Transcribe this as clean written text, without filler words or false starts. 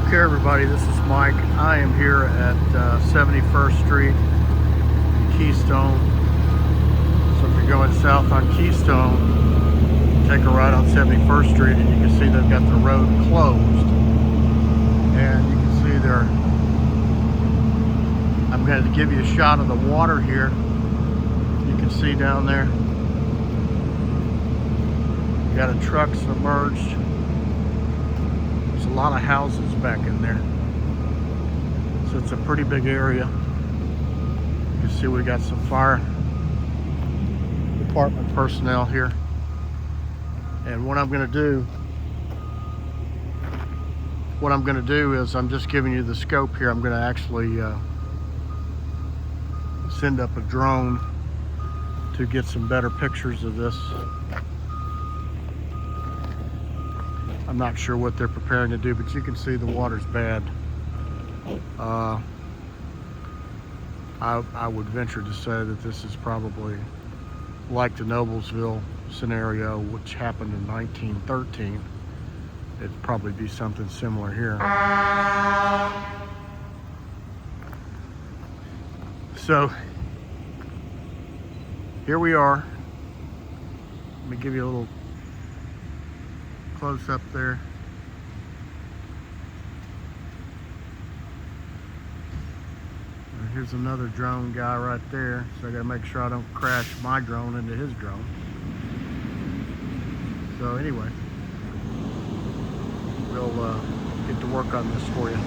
Okay, everybody, this is Mike. I am here at 71st Street, Keystone. So if you're going south on Keystone, take a right on 71st Street, and you can see they've got the road closed. And you can see there, I'm going to give you a shot of the water here. You can see down there, you got a truck submerged. A lot of houses back in there, so it's a pretty big area. You can see we got some fire department personnel here, and what I'm going to do is I'm just giving you the scope here. I'm going to actually send up a drone to get some better pictures of this. I'm not sure what they're preparing to do, but you can see the water's bad. I would venture to say that this is probably like the Noblesville scenario, which happened in 1913. It'd probably be something similar here. So here we are. Let me give you a little close up there. And here's another drone guy right there, so I gotta make sure I don't crash my drone into his drone. So anyway, we'll get to work on this for you.